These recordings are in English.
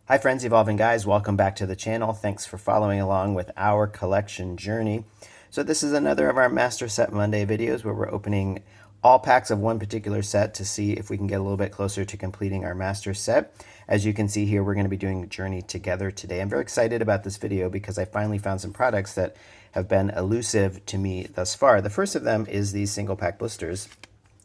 Hi friends, Evolving Guys, welcome back to the channel. Thanks for following along with our collection journey. So this is another of our Master Set Monday videos where we're opening all packs of one particular set to see if we can get a little bit closer to completing our master set. As you can see here, we're going to be doing Journey Together today. I'm very excited about this video because I finally found some products that have been elusive to me thus far. The first of them is these single pack blisters.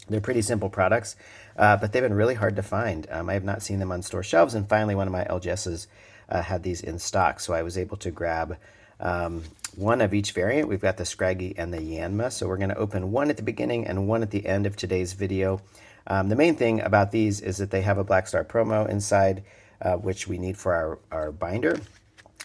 They're pretty simple products, but they've been really hard to find. I have not seen them on store shelves, and finally one of my LGSs had these in stock, so I was able to grab one of each variant. We've got the Scraggy and the Yanma, so we're going to open one at the beginning and one at the end of today's video. The main thing about these is that they have a Black Star promo inside, which we need for our binder.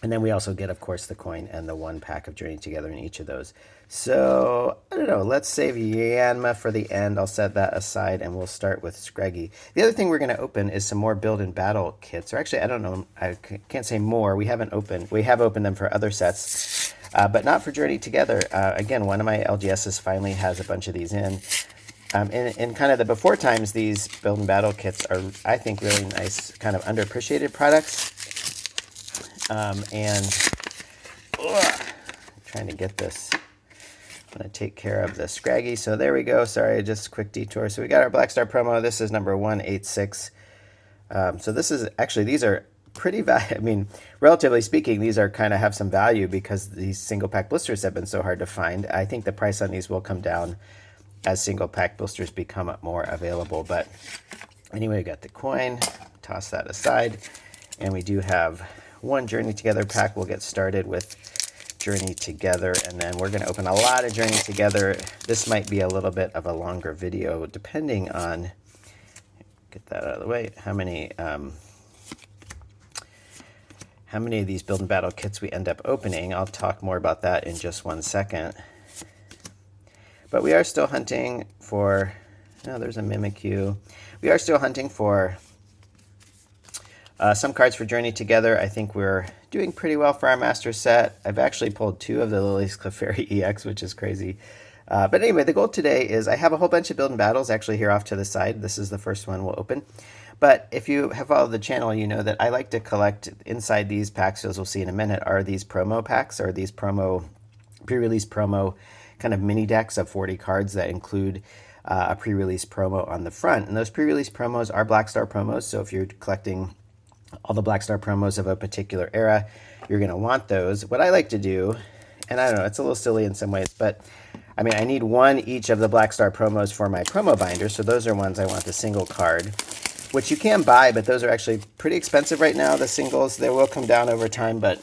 And then we also get, of course, the coin and the one pack of Journey Together in each of those. So, I don't know, let's save Yanma for the end. I'll set that aside and we'll start with Scraggy. The other thing we're going to open is some more build and battle kits. Or actually, I don't know, I can't say more. We have opened them for other sets, but not for Journey Together. Again, one of my LGSs finally has a bunch of these in. In kind of the before times, these build and battle kits are, I think, really nice, kind of underappreciated products. I'm trying to get this. I'm going to take care of the Scraggy. So there we go. Sorry, just a quick detour. So we got our Black Star promo. This is number 186. So this is actually, these are pretty I mean, relatively speaking, these are kind of have some value because these single pack blisters have been so hard to find. I think the price on these will come down as single pack blisters become more available. But anyway, we got the coin. Toss that aside. And we do have one Journey Together pack. We'll get started with Journey Together, and then we're going to open a lot of Journey Together. This might be a little bit of a longer video, depending on, get that out of the way, how many of these build and battle kits we end up opening. I'll talk more about that in just 1 second. But we are still hunting for, oh, there's a Mimikyu. We are still hunting for some cards for Journey Together. I think we're doing pretty well for our master set. I've actually pulled 2 of the Lily's Clefairy EX, which is crazy. But anyway, the goal today is I have a whole bunch of build and battles actually here off to the side. This is the first one we'll open. But if you have followed the channel, you know that I like to collect inside these packs, as we'll see in a minute, are these promo packs, or these pre-release promo kind of mini decks of 40 cards that include a pre-release promo on the front. And those pre-release promos are Black Star promos, so if you're collecting all the Black Star promos of a particular era, you're going to want those. What I like to do, and I don't know, it's a little silly in some ways, but I mean, I need one each of the Black Star promos for my promo binder, so those are ones I want the single card, which you can buy, but those are actually pretty expensive right now, the singles. They will come down over time, but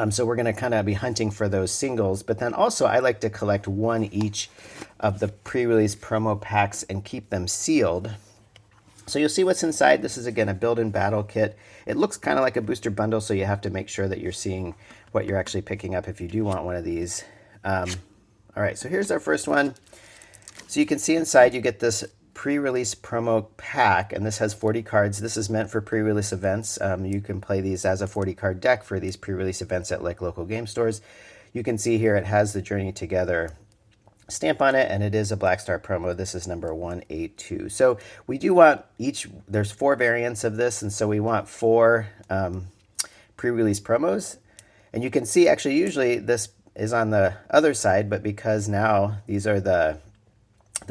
so we're going to kind of be hunting for those singles. But then also I like to collect one each of the pre-release promo packs and keep them sealed. So you'll see what's inside. This is, again, a build and battle kit. It looks kind of like a booster bundle, so you have to make sure that you're seeing what you're actually picking up if you do want one of these. All right, so here's our first one. So you can see inside you get this pre-release promo pack, and this has 40 cards. This is meant for pre-release events. You can play these as a 40-card deck for these pre-release events at like local game stores. You can see here it has the Journey Together stamp on it, and it is a Black Star promo. This is number 182. So we do want there's 4 variants of this, and so we want 4 pre-release promos. And you can see, actually, usually this is on the other side, but because now these are the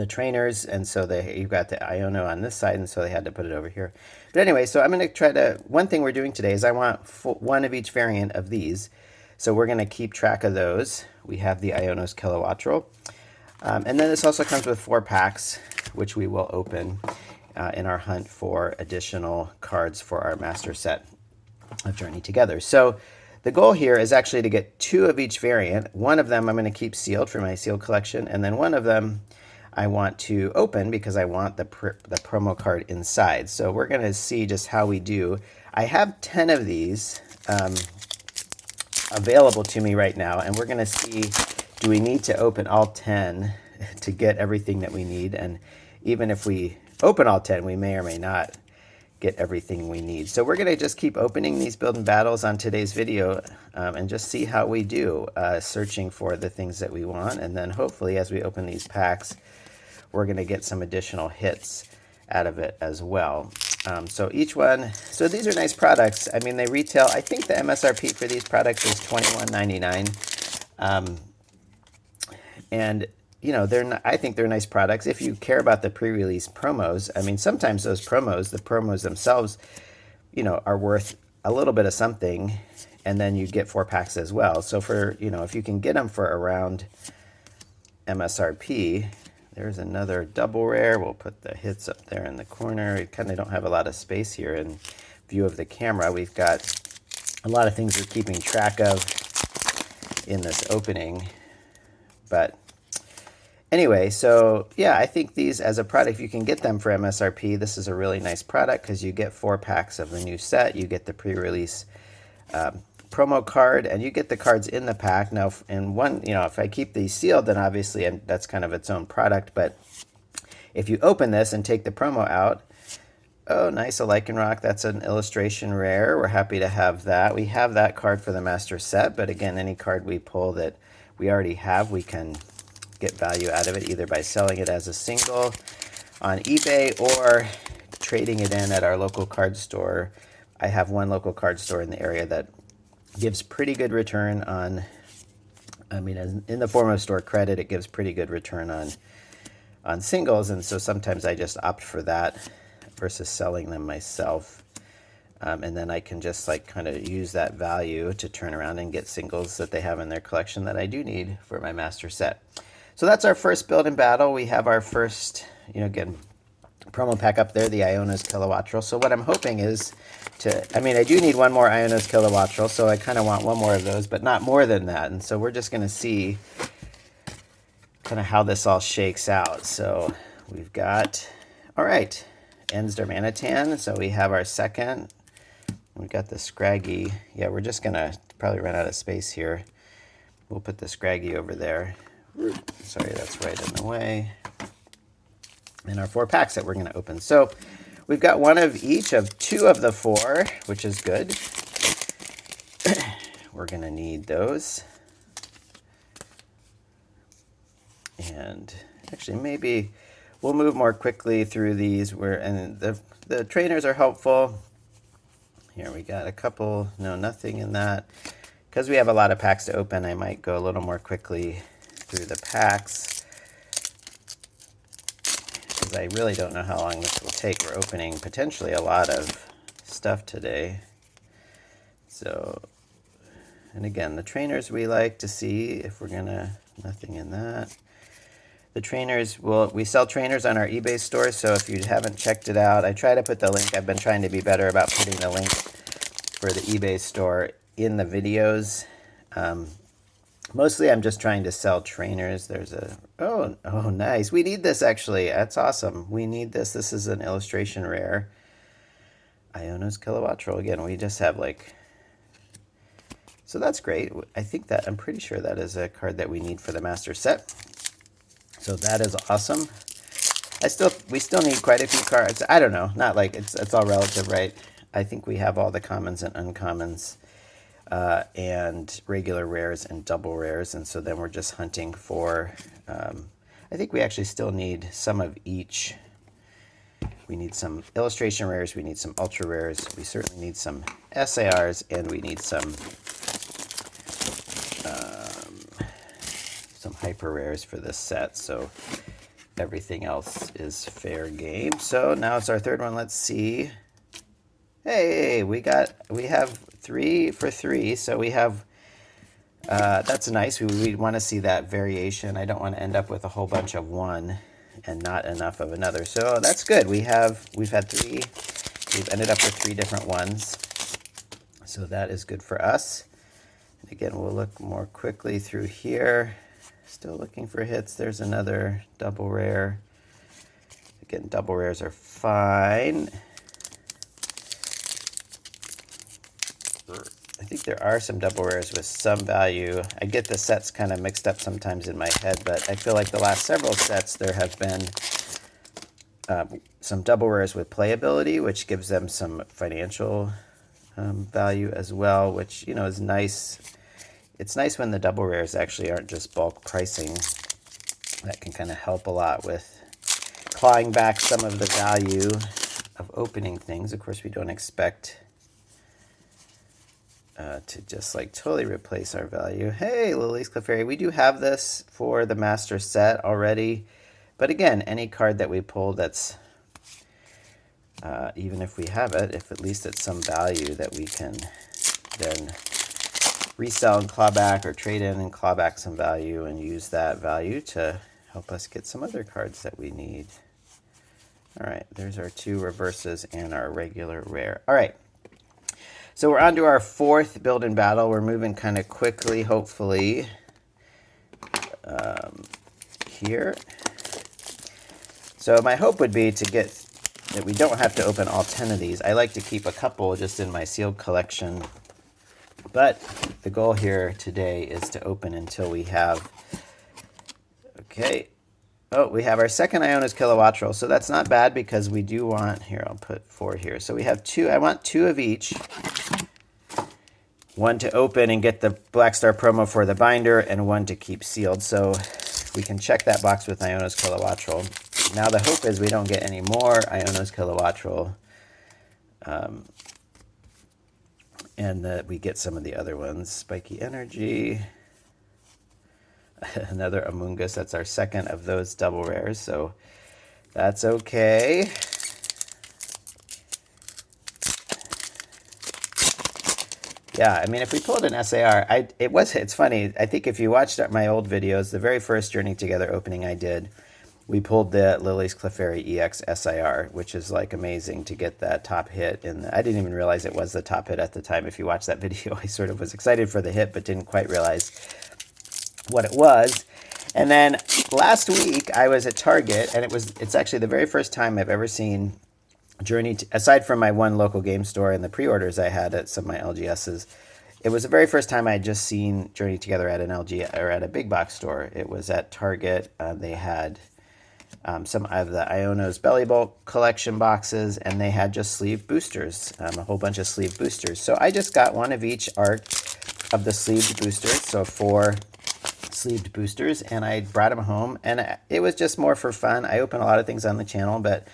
trainers, and so you've got the Iono on this side, and so they had to put it over here. But anyway, so I'm going to try to, one thing we're doing today is I want one of each variant of these. So we're going to keep track of those. We have the Iono's Kilowattrel. And then this also comes with 4 packs, which we will open in our hunt for additional cards for our master set of Journey Together. So the goal here is actually to get 2 of each variant. One of them I'm going to keep sealed for my sealed collection, and then one of them I want to open because I want the promo card inside. So we're going to see just how we do. I have 10 of these available to me right now, and we're going to see, do we need to open all 10 to get everything that we need? And even if we open all 10, we may or may not get everything we need. So we're going to just keep opening these build and battles on today's video and just see how we do, searching for the things that we want. And then hopefully as we open these packs, we're going to get some additional hits out of it as well. So each one, so these are nice products. I mean, they retail, I think the MSRP for these products is $21.99. And you know, I think they're nice products if you care about the pre-release promos. I mean, sometimes those promos, the promos themselves, you know, are worth a little bit of something, and then you get 4 packs as well. So for, you know, if you can get them for around MSRP, there's another double rare. We'll put the hits up there in the corner. We kind of don't have a lot of space here in view of the camera. We've got a lot of things we're keeping track of in this opening. But anyway, so yeah, I think these as a product, if you can get them for MSRP, this is a really nice product because you get 4 packs of the new set. You get the pre-release promo card, and you get the cards in the pack. Now, in one, you know, if I keep these sealed, then obviously that's kind of its own product. But if you open this and take the promo out, oh, nice, a Lycanroc. That's an illustration rare. We're happy to have that. We have that card for the master set, but again, any card we pull that we already have, we can get value out of it either by selling it as a single on eBay or trading it in at our local card store. I have one local card store in the area that gives pretty good return on, I mean, in the form of store credit, it gives pretty good return on singles, and so sometimes I just opt for that versus selling them myself. And then I can just like kind of use that value to turn around and get singles that they have in their collection that I do need for my master set. So that's our first build and battle. We have our first, you know, again, promo pack up there, the Iono's Kilowattrel. So what I'm hoping is I mean, I do need one more Iono's Kilowattrel, so I kind of want one more of those, but not more than that. And so we're just going to see kind of how this all shakes out. So we've got, all right, Ensder Manitan. So we have our second. We got the Scraggy. Yeah, we're just going to probably run out of space here. We'll put the Scraggy over there. Sorry, that's right in the way. And our 4 packs that we're going to open. So we've got one of each of 2 of the 4, which is good. We're going to need those. And actually, maybe we'll move more quickly through these. And the trainers are helpful. Here we got a couple. No, nothing in that. Because we have a lot of packs to open, I might go a little more quickly through the packs. I really don't know how long this will take. We're opening potentially a lot of stuff today. So, and again, the trainers we like to see if we're gonna, nothing in that. The trainers, we sell trainers on our eBay store, so if you haven't checked it out, I try to put the link. I've been trying to be better about putting the link for the eBay store in the videos. Mostly I'm just trying to sell trainers. There's a, oh, nice. We need this actually. That's awesome. We need this. This is an illustration rare. Iono's Kilowattrel. Again, we just have like, so that's great. I think that, I'm pretty sure that is a card that we need for the master set. So that is awesome. We still need quite a few cards. I don't know. Not like, it's all relative, right? I think we have all the commons and uncommons. And regular rares and double rares, and so then we're just hunting for, I think we actually still need some of each. We need some illustration rares, we need some ultra rares, we certainly need some SARs, and we need some hyper rares for this set, so everything else is fair game. So now it's our third one. Let's see. Hey, we have 3 for 3, so we have, that's nice. We want to see that variation. I don't want to end up with a whole bunch of one and not enough of another. So that's good. We've had 3. We've ended up with 3 different ones. So that is good for us. And again, we'll look more quickly through here. Still looking for hits. There's another double rare. Again, double rares are fine. I think there are some double rares with some value. I get the sets kind of mixed up sometimes in my head, but I feel like the last several sets there have been some double rares with playability, which gives them some financial value as well, which, you know, is nice. It's nice when the double rares actually aren't just bulk pricing. That can kind of help a lot with clawing back some of the value of opening things. Of course, we don't expect to just like totally replace our value. Hey, Lily's Clefairy, we do have this for the master set already. But again, any card that we pull that's, even if we have it, if at least it's some value that we can then resell and claw back, or trade in and claw back some value and use that value to help us get some other cards that we need. All right, there's our 2 reverses and our regular rare. All right. So we're on to our 4th build and battle. We're moving kind of quickly, hopefully, here. So my hope would be to get that we don't have to open all 10 of these. I like to keep a couple just in my sealed collection. But the goal here today is to open until we have, okay, oh, we have our second Iona's Kilowattrel. So that's not bad because we do want, here, I'll put 4 here. So we have 2, I want 2 of each. 1 to open and get the Black Star promo for the binder, and 1 to keep sealed. So we can check that box with Iona's Kilowattrel. Now the hope is we don't get any more Iona's Kilowattrel, and that we get some of the other ones. Spiky Energy, another Amoonguss. That's our second of those double rares, so that's okay. Yeah, I mean, if we pulled an SAR, it's funny. I think if you watched my old videos, the very first Journey Together opening I did, we pulled the Lily's Clefairy EX SIR, which is like amazing to get that top hit. And I didn't even realize it was the top hit at the time. If you watch that video, I sort of was excited for the hit, but didn't quite realize what it was. And then last week I was at Target, and it's actually the very first time I've ever seen aside from my one local game store and the pre-orders I had at some of my LGSs, it was the very first time I had just seen Journey Together at an LG or at a big box store. It was at Target. They had some of the Iono's Belly Bulk collection boxes, and they had just sleeve boosters, a whole bunch of sleeve boosters. So I just got 1 of each arc of the sleeved boosters, so 4 sleeved boosters, and I brought them home, and it was just more for fun. I open a lot of things on the channel, but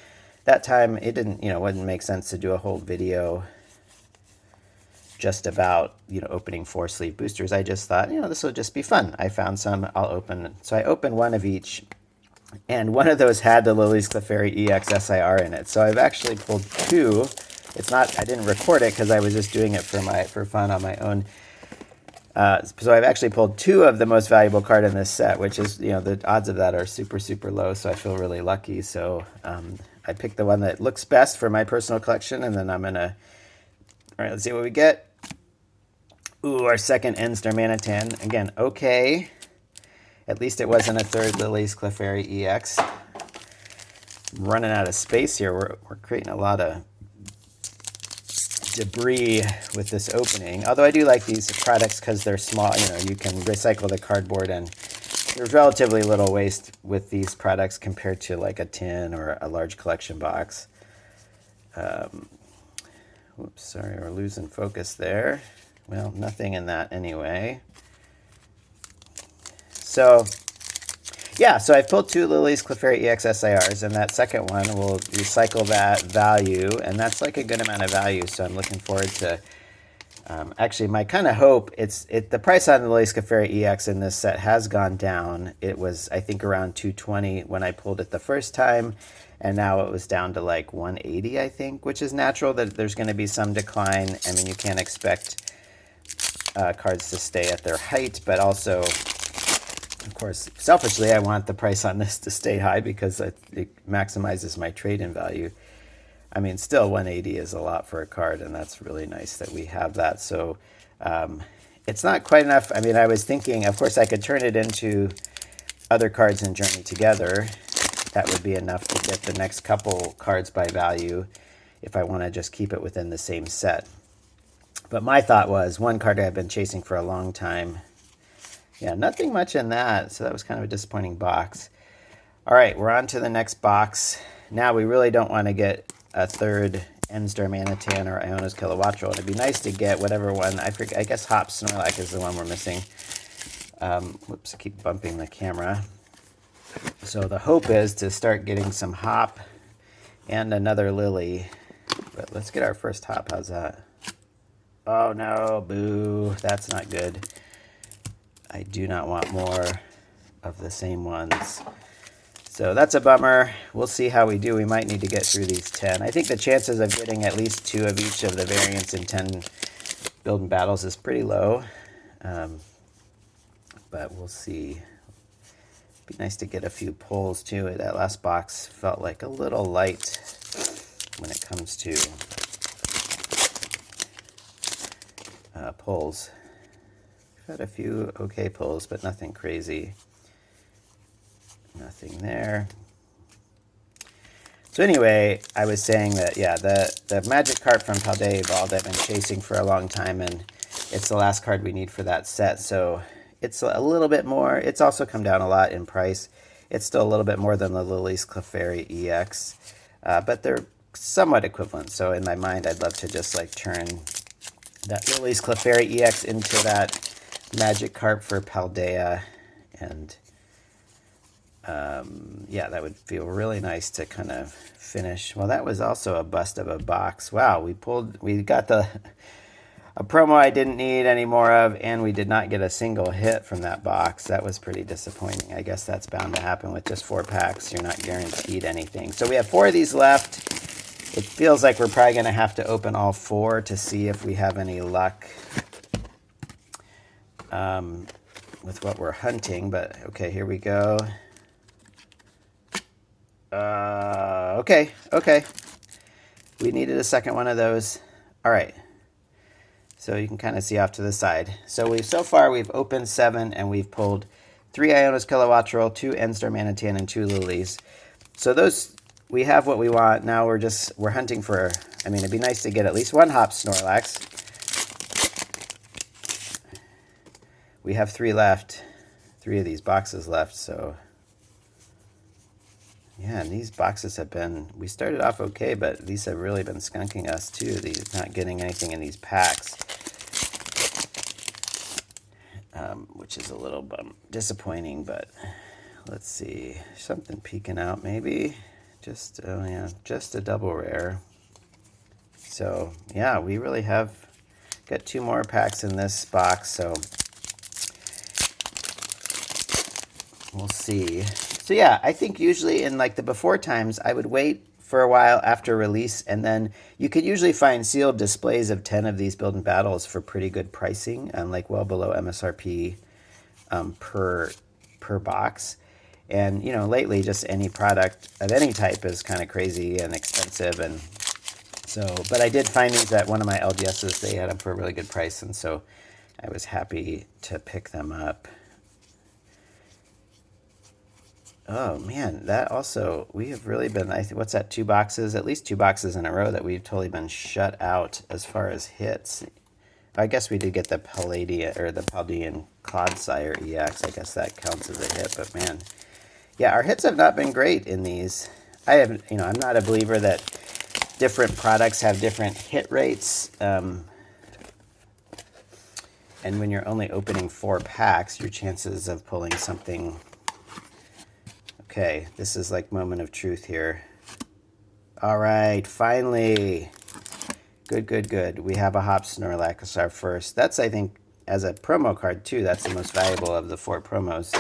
that time it wouldn't make sense to do a whole video just about, opening 4 sleeve boosters. I just thought, this will just be fun. I found some, I'll open. So I opened 1 of each, and 1 of those had the Lily's Clefairy EX SIR in it. So I've actually pulled 2. I didn't record it because I was just doing it for fun on my own. So I've actually pulled 2 of the most valuable card in this set, which is, the odds of that are super, super low. So I feel really lucky. So I picked the one that looks best for my personal collection, and then I'm going to, all right, let's see what we get. Ooh, our second Enstar Manitan. Again, okay. At least it wasn't a 3rd Lily's Clefairy EX. I'm running out of space here. We're creating a lot of debris with this opening. Although I do like these products because they're small. You can recycle the cardboard, and there's relatively little waste with these products compared to like a tin or a large collection box. Whoops, sorry, we're losing focus there. Well, nothing in that anyway. So, yeah, so I've pulled 2 Lily's Clefairy EX SIRs, and that second one will recycle that value, and that's like a good amount of value, so I'm looking forward to, actually, my kind of hope, the price on the Lily's Clefairy EX in this set has gone down. It was, I think, around $220 when I pulled it the first time, and now it was down to like $180, I think, which is natural that there's going to be some decline. I mean, you can't expect cards to stay at their height, but also, of course, selfishly, I want the price on this to stay high because it maximizes my trade-in value. I mean, still 180 is a lot for a card, and that's really nice that we have that. So it's not quite enough. I mean, I was thinking, of course, I could turn it into other cards in Journey Together. That would be enough to get the next couple cards by value if I want to just keep it within the same set. But my thought was, one card I've been chasing for a long time. Yeah, nothing much in that, so that was kind of a disappointing box. All right, we're on to the next box. Now we really don't want to get a 3rd Enstar Manitan or Iona's Kilowattrel. It'd be nice to get whatever one. I guess Hop Snorlax is the one we're missing. Whoops, I keep bumping the camera. So the hope is to start getting some Hop And another lily. But let's get our first hop. How's that? Oh no, boo. That's not good. I do not want more of the same ones. So that's a bummer. We'll see how we do. We might need to get through these 10. I think the chances of getting at least 2 of each of the variants in 10 build and battles is pretty low. But we'll see. Be nice to get a few pulls too. That last box felt like a little light when it comes to pulls. We've had a few okay pulls, but nothing crazy. Nothing there. So anyway, I was saying that, yeah, the magic card from Paldea Evolved I've been chasing for a long time, and it's the last card we need for that set. So it's a little bit more. It's also come down a lot in price. It's still a little bit more than the Lily's Clefairy EX, but they're somewhat equivalent. So in my mind, I'd love to just like turn that Lily's Clefairy EX into that magic carp for Paldea, and yeah, that would feel really nice to kind of finish. Well, that was also a bust of a box. Wow, we got a promo I didn't need any more of, and we did not get a single hit from that box. That was pretty disappointing. I guess that's bound to happen with just 4 packs. You're not guaranteed anything. So we have 4 of these left. It feels like we're probably going to have to open all 4 to see if we have any luck with what we're hunting. But okay, here we go. Okay. We needed a second one of those. All right. So you can kind of see off to the side. So so far we've opened 7 and we've pulled 3 Iona's Kilowattrel, 2 N-Star Manatee, and 2 Lilies. So those, we have what we want. Now we're hunting for, I mean, it'd be nice to get at least 1 Hop Snorlax. We have 3 left, 3 of these boxes left, so yeah, and these boxes have been, we started off okay, but these have really been skunking us too. These not getting anything in these packs, which is a little disappointing, but let's see. Something peeking out maybe. Just, oh yeah, just a double rare. So yeah, we really have got 2 more packs in this box, so we'll see. So yeah, I think usually in like the before times, I would wait for a while after release, and then you could usually find sealed displays of 10 of these build and battles for pretty good pricing, like well below MSRP per box. And you know, lately just any product of any type is kind of crazy and expensive, and so, but I did find these at one of my LGSs. They had them for a really good price, and so I was happy to pick them up. Oh man, that also, we have really been, I think, what's that, 2 boxes, at least 2 boxes in a row that we've totally been shut out as far as hits. I guess we did get the Palladian, or the Paldean Clodsire EX. I guess that counts as a hit, but man. Yeah, our hits have not been great in these. I haven't, you know, I'm not a believer that different products have different hit rates. And when you're only opening 4 packs, your chances of pulling something. Okay, this is like moment of truth here. All right, finally. Good. We have a Hop Snorlax, our first. That's, I think, as a promo card too, that's the most valuable of the 4 promos.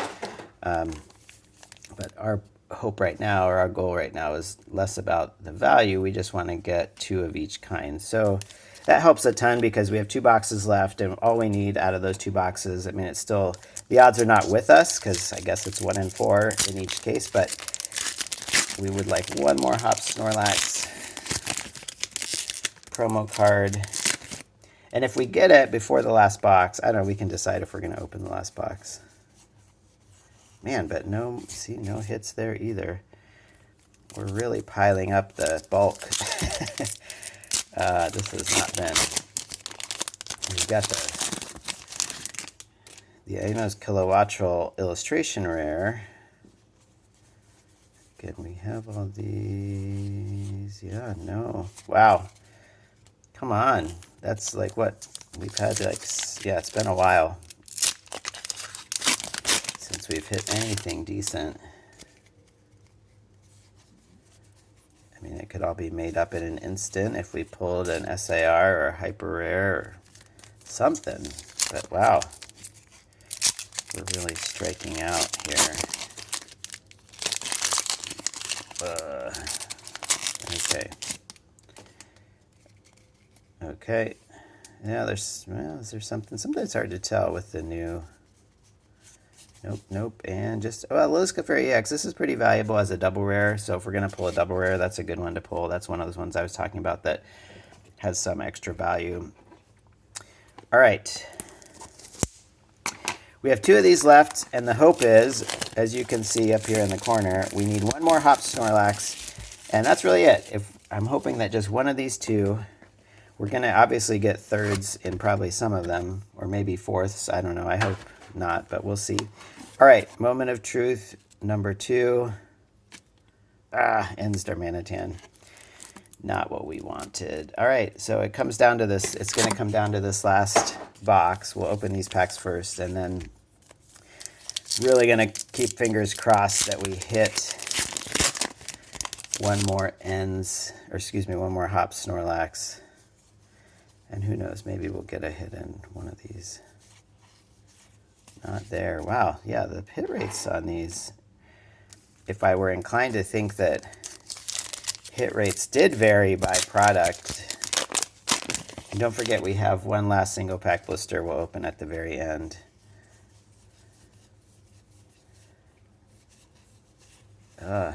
But our hope right now, or our goal right now, is less about the value. We just want to get 2 of each kind. So that helps a ton because we have 2 boxes left, and all we need out of those 2 boxes, I mean, it's still, the odds are not with us because I guess it's 1 in 4 in each case, but we would like 1 more Hop Snorlax promo card. And if we get it before the last box, I don't know, we can decide if we're going to open the last box. Man, but no, see, no hits there either. We're really piling up the bulk. This has not been. We've got the Iona's Kilowattrel illustration rare. Again, we have all these. Yeah, no. Wow. Come on. That's like what we've had, like, yeah, it's been a while since we've hit anything decent. I mean, could all be made up in an instant if we pulled an SAR or a hyper rare or something. But wow, we're really striking out here. Okay. Okay. Yeah, is there something? Sometimes it's hard to tell with the new. Nope. And just, Lilies Clefairy EX. This is pretty valuable as a double rare. So if we're going to pull a double rare, that's a good one to pull. That's one of those ones I was talking about that has some extra value. All right. We have 2 of these left, and the hope is, as you can see up here in the corner, we need one more Hop Snorlax, and that's really it. I'm hoping that just one of these 2, we're going to obviously get thirds in probably some of them, or maybe fourths. I don't know. I hope not, but we'll see. All right, moment of truth, number 2. Ends Darmanitan. Not what we wanted. All right, so it comes down to this. It's going to come down to this last box. We'll open these packs first, and then really going to keep fingers crossed that we hit one more one more Hop Snorlax. And who knows, maybe we'll get a hit in one of these. Not there. Wow, yeah, the hit rates on these, if I were inclined to think that hit rates did vary by product. And don't forget, we have one last single pack blister we'll open at the very end.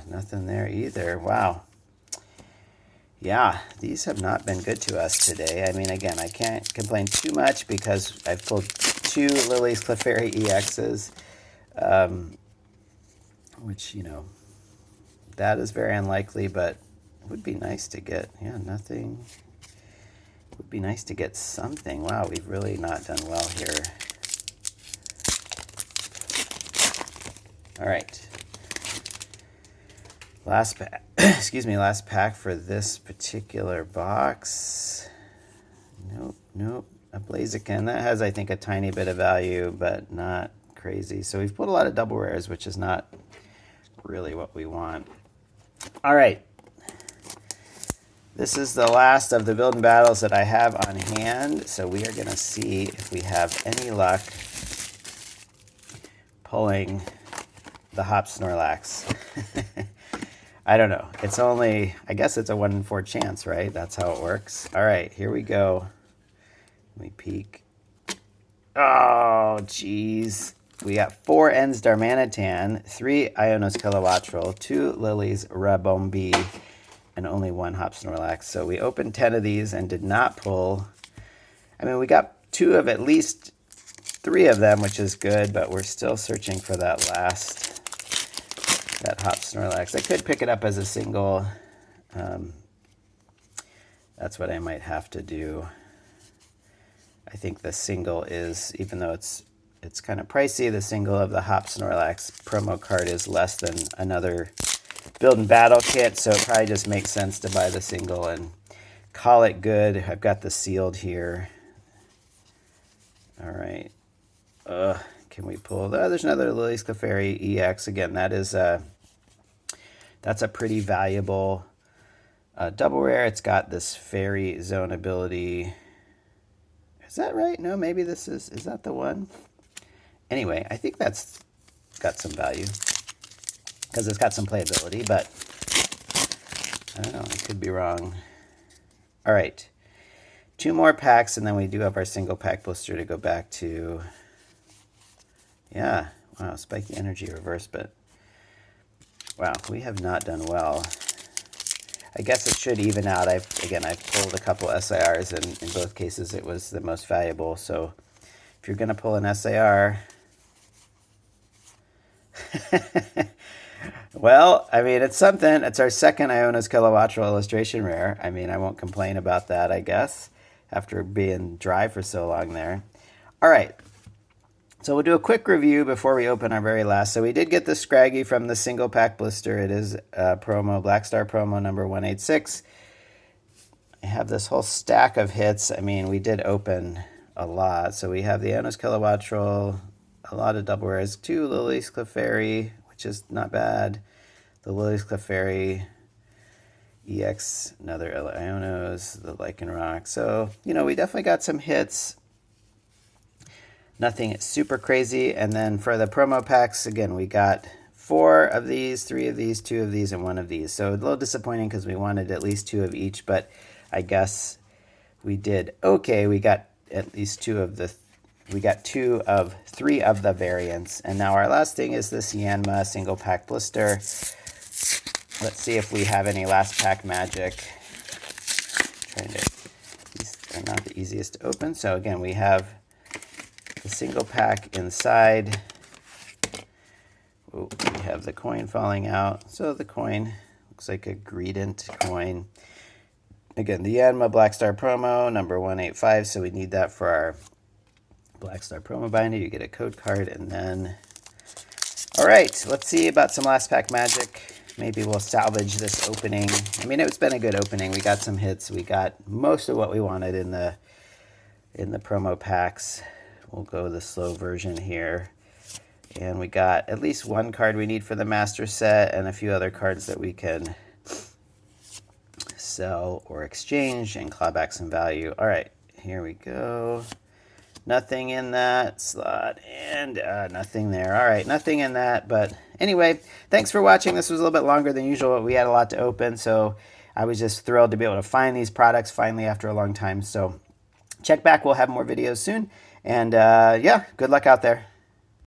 Nothing there either. Wow. Yeah, these have not been good to us today. I mean, again, I can't complain too much because I've pulled 2 Lilies Clefairy EXs, which, that is very unlikely, but it would be nice to get, nothing. It would be nice to get something. Wow, we've really not done well here. All right. Last pack, last pack for this particular box. Nope. A Blaziken. That has, I think, a tiny bit of value, but not crazy. So we've pulled a lot of double rares, which is not really what we want. All right. This is the last of the build and battles that I have on hand. So we are going to see if we have any luck pulling the Hop Snorlax. I don't know. It's only, I guess it's a 1 in 4 chance, right? That's how it works. All right, here we go. Let me peek. Oh, geez. We got 4 Ends Darmanitan, 3 Ionos Kilowattrel, 2 Lilies Rabombi, and only 1 Hop Snorlax. So we opened 10 of these and did not pull. I mean, we got 2 of at least 3 of them, which is good, but we're still searching for that last. That Hop Snorlax. I could pick it up as a single. That's what I might have to do. I think the single is, even though it's kind of pricey, the single of the Hop Snorlax promo card is less than another build and battle kit, so it probably just makes sense to buy the single and call it good. I've got the sealed here. All right. Can we pull? Oh, there's another Lilies Clefairy EX. Again, that's a pretty valuable double rare. It's got this Fairy Zone ability. Is that right? No, maybe this is that the one? Anyway, I think that's got some value because it's got some playability, but I don't know. I could be wrong. All right. 2 more packs, and then we do have our single pack blister to go back to. Yeah, wow, Spiky Energy reverse, but wow, we have not done well. I guess it should even out. I've pulled a couple SIRs, and in both cases it was the most valuable. So if you're going to pull an SIR, well, I mean, it's something. It's our second Ionos Kilowattrel illustration rare. I mean, I won't complain about that, I guess, after being dry for so long there. All right. So we'll do a quick review before we open our very last. So we did get the Scraggy from the single pack blister. It is promo, Black Star promo number 186. I have this whole stack of hits. I mean, we did open a lot. So we have the Ionos Kilowattrel, a lot of double rares, 2 Lilies Clefairy, which is not bad. The Lilies Clefairy EX, another Ionos, the Lycanroc. So, you know, we definitely got some hits. Nothing super crazy. And then for the promo packs, again, we got 4 of these, 3 of these, 2 of these, and 1 of these. So a little disappointing because we wanted at least 2 of each, but I guess we did okay. We got at least 2 of the, we got 2 of 3 of the variants. And now our last thing is this Yanma single pack blister. Let's see if we have any last pack magic. These are not the easiest to open. So again, we have the single pack inside. Ooh, we have the coin falling out. So the coin looks like a Greedent coin. Again, the Yanma Black Star promo, number 185. So we need that for our Black Star promo binder. You get a code card, and then, all right, let's see about some last pack magic. Maybe we'll salvage this opening. I mean, it's been a good opening. We got some hits. We got most of what we wanted in the promo packs. We'll go the slow version here. And we got at least 1 card we need for the master set and a few other cards that we can sell or exchange and claw back some value. All right, here we go. Nothing in that slot, and nothing there. All right, nothing in that. But anyway, thanks for watching. This was a little bit longer than usual. We had a lot to open, so I was just thrilled to be able to find these products finally after a long time. So check back. We'll have more videos soon. And yeah, good luck out there.